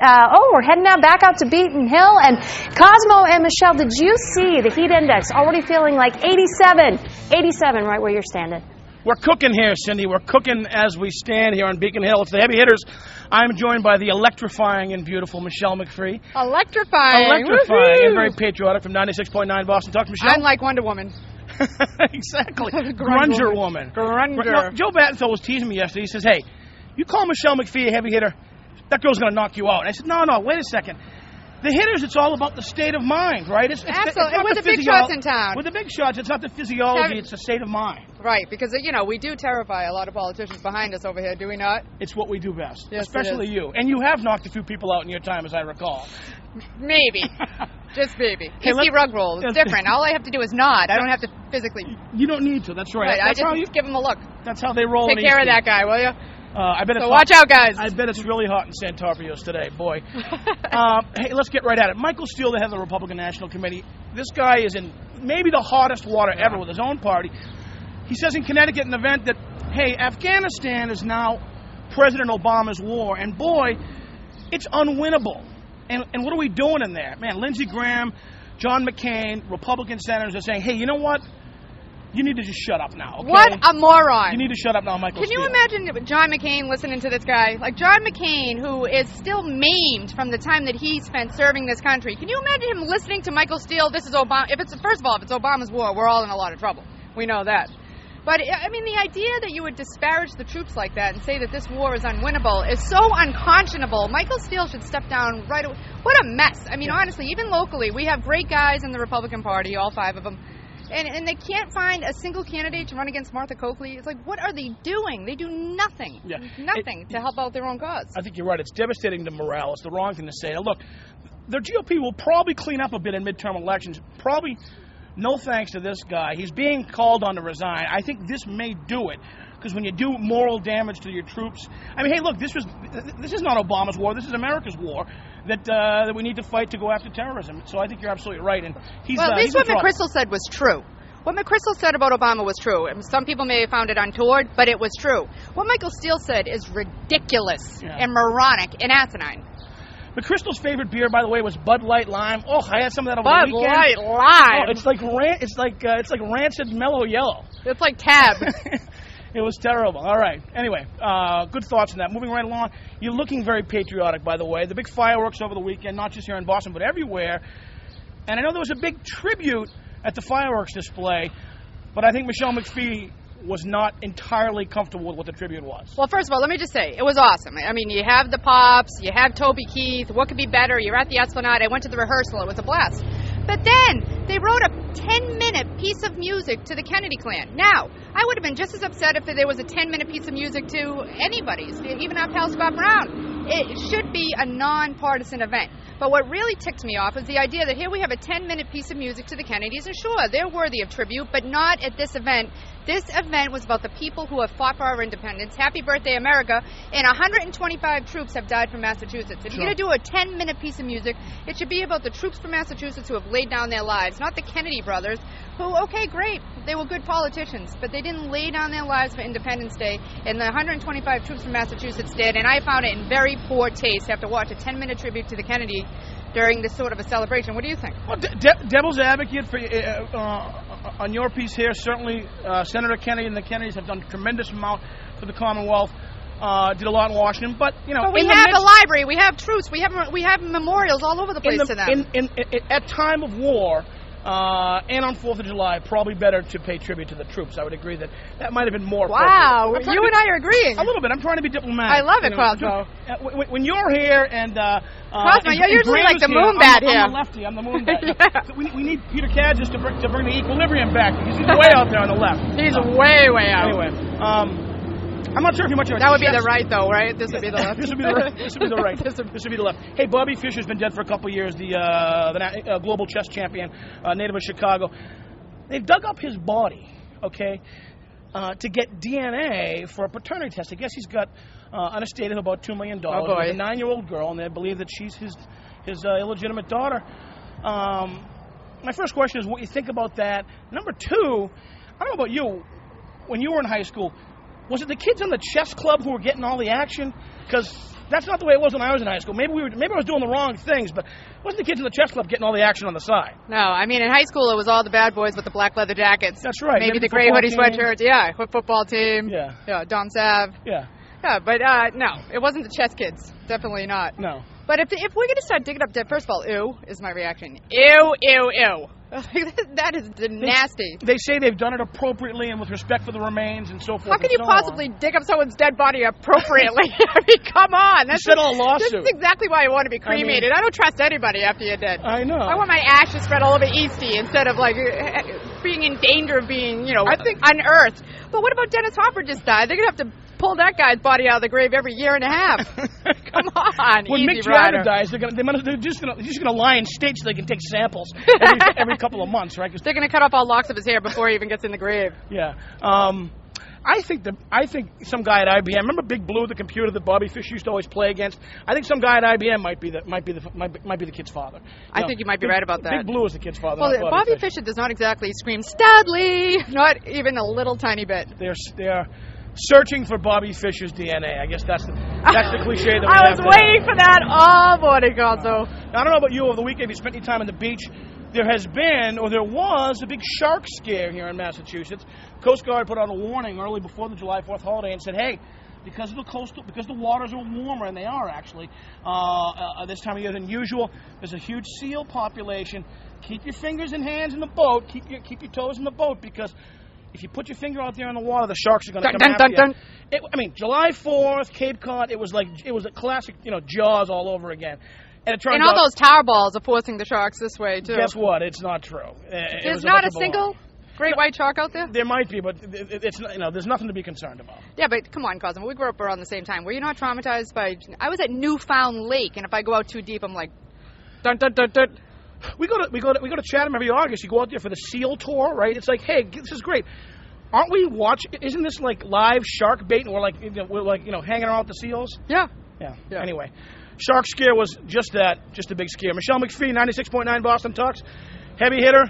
We're heading now back out to Beacon Hill. And Cosmo and Michelle, did you see the heat index already feeling like 87? 87 right where you're standing. We're cooking here, Cindy. We're cooking as we stand here on Beacon Hill. It's the Heavy Hitters. I'm joined by the electrifying and beautiful Michelle McPhee. Electrifying. Electrifying and very patriotic from 96.9 Boston. Talk to Michelle. I'm like Wonder Woman. Exactly. Grunger woman. Grunger. Now, Joe Battenfeld was teasing me yesterday. He says, hey, you call Michelle McPhee a heavy hitter, that girl's going to knock you out. And I said, no, wait a second. The hitters, it's all about the state of mind, right? Absolutely. With the big shots in town. With the big shots, it's not the physiology, it's the state of mind. Right, because, we do terrify a lot of politicians behind us over here, do we not? It's what we do best, yes, especially you. And you have knocked a few people out in your time, as I recall. Maybe. Just maybe. Hey, rug roll. It's different. All I have to do is nod. I don't have to physically. You don't need to. That's right. I just give them a look. That's how they roll. Take care of that guy, will you? Watch out, guys. I bet it's really hot in San Tarpios today, boy. Hey, let's get right at it. Michael Steele, the head of the Republican National Committee. This guy is in maybe the hottest water ever with his own party. He says in Connecticut an event that, hey, Afghanistan is now President Obama's war, and boy, it's unwinnable. And what are we doing in there? Man, Lindsey Graham, John McCain, Republican senators are saying, hey, you know what? You need to just shut up now, okay? What a moron. You need to shut up now, Michael Steele. Can you imagine John McCain listening to this guy? Like John McCain, who is still maimed from the time that he spent serving this country. Can you imagine him listening to Michael Steele? This is Obama. First of all, if it's Obama's war, we're all in a lot of trouble. We know that. But, the idea that you would disparage the troops like that and say that this war is unwinnable is so unconscionable. Michael Steele should step down right away. What a mess. Honestly, even locally, we have great guys in the Republican Party, all 5 of them. And they can't find a single candidate to run against Martha Coakley. It's like, what are they doing? They do nothing. Yeah. Nothing to help out their own cause. I think you're right. It's devastating to morale. It's the wrong thing to say. Now, look, the GOP will probably clean up a bit in midterm elections. Probably no thanks to this guy. He's being called on to resign. I think this may do it. Because when you do moral damage to your troops, hey, look, this is not Obama's war. This is America's war that we need to fight to go after terrorism. So I think you're absolutely right. And at least what McChrystal said was true. What McChrystal said about Obama was true. Some people may have found it untoward, but it was true. What Michael Steele said is ridiculous and moronic and asinine. McChrystal's favorite beer, by the way, was Bud Light Lime. Oh, I had some of that over the weekend. Bud Light Lime. Oh, it's like rancid mellow yellow. It's like Tab. It was terrible. All right. Anyway, good thoughts on that. Moving right along, you're looking very patriotic, by the way. The big fireworks over the weekend, not just here in Boston, but everywhere. And I know there was a big tribute at the fireworks display, but I think Michelle McPhee was not entirely comfortable with what the tribute was. Well, first of all, let me just say, it was awesome. You have the Pops, you have Toby Keith. What could be better? You're at the Esplanade. I went to the rehearsal. It was a blast. But then they wrote a 10-minute piece of music to the Kennedy clan. Now, I would have been just as upset if there was a 10-minute piece of music to anybody's, even our pal Scott Brown. It should be a nonpartisan event. But what really ticked me off is the idea that here we have a 10-minute piece of music to the Kennedys, and sure, they're worthy of tribute, but not at this event. This event was about the people who have fought for our independence. Happy birthday, America. And 125 troops have died from Massachusetts. If you're going to do a 10-minute piece of music, it should be about the troops from Massachusetts who have laid down their lives, not the Kennedy brothers, who, okay, great, they were good politicians, but they didn't lay down their lives for Independence Day, and the 125 troops from Massachusetts did, and I found it in very poor taste to have to watch a 10-minute tribute to the Kennedy during this sort of a celebration. What do you think? Well, devil's advocate for on your piece here, certainly Senator Kennedy and the Kennedys have done a tremendous amount for the Commonwealth. Did a lot in Washington, but But we have a library, we have troops, we have memorials all over the place to them. At time of war. And on 4th of July, probably better to pay tribute to the troops. I would agree that might have been more appropriate. Wow, you and I are agreeing. A little bit. I'm trying to be diplomatic. I love it, Cosmo. When you're here and... Cosmo, you're usually like the moon bat here. I'm the lefty. I'm the moon bat. Yeah. We need Peter Kadzis to bring the equilibrium back, because he's way out there on the left. He's way out. Anyway, I'm not sure if much of that would be the right, though, right? This would be the left. This would be the right. This would be the right. This would be the left. Hey, Bobby Fischer's been dead for a couple of years. The global chess champion, native of Chicago. They've dug up his body, okay, to get DNA for a paternity test. I guess he's got an estate of about $2 million. Oh boy. With a 9-year-old girl, and they believe that she's his illegitimate daughter. My first question is what you think about that. Number 2, I don't know about you. When you were in high school, was it the kids on the chess club who were getting all the action? Because That's not the way it was when I was in high school. Maybe I was doing the wrong things, but it wasn't the kids in the chess club getting all the action on the side. No, I mean, in high school, it was all the bad boys with the black leather jackets. That's right. Maybe the gray hoodie sweatshirts. Yeah, football team. Yeah. Yeah, Dom Sav. Yeah. Yeah, but no, it wasn't the chess kids. Definitely not. No. But if we're going to start digging up dead, first of all, ew is my reaction. Ew, ew, ew. That is nasty. They say they've done it appropriately and with respect for the remains and so forth. How can you possibly dig up someone's dead body appropriately? I mean, come on. You said a lawsuit. This is exactly why I want to be cremated. I don't trust anybody after you're dead. I know. I want my ashes spread all over Eastie instead of, like, being in danger of being, unearthed. But what about Dennis Hopper just died? They're going to have to pull that guy's body out of the grave every year and a half. Come on, when easy Mick rider. Jagger dies, they're just gonna lie in state so they can take samples every couple of months, right? They're going to cut off all locks of his hair before he even gets in the grave. Yeah. I think some guy at IBM. Remember Big Blue, the computer that Bobby Fischer used to always play against? I think some guy at IBM might be the kid's father. I think you might be right about that. Big Blue is the kid's father. Well, Bobby Fischer does not exactly scream Studley, not even a little tiny bit. They're searching for Bobby Fischer's DNA. I guess that's the cliche that we I have was there. waiting for that all morning, Gonzo. I don't know about you over the weekend. If you spent any time on the beach, there was a big shark scare here in Massachusetts. Coast Guard put out a warning early before the July 4th holiday and said, hey, because the waters are warmer, and they are actually this time of year than usual, there's a huge seal population. Keep your fingers and hands in the boat. Keep your toes in the boat, because if you put your finger out there in the water, the sharks are going to come after you. July 4th, Cape Cod, it was a classic, Jaws all over again. And it turns and all those tower balls are forcing the sharks this way, too. Guess what? It's not true. There's not a single great white shark out there? There might be, but it's there's nothing to be concerned about. Yeah, but come on, Cosmo. We grew up around the same time. Were you not traumatized by... I was at Newfound Lake, and if I go out too deep, I'm like... Dun, dun, dun, dun. We go to Chatham every August. You go out there for the seal tour, right? It's like, hey, this is great. Aren't we watching? Isn't this like live shark bait? And we're hanging around with the seals. Yeah. Anyway, shark scare was just a big scare. Michelle McPhee, 96.9 Boston Talks, heavy hitter.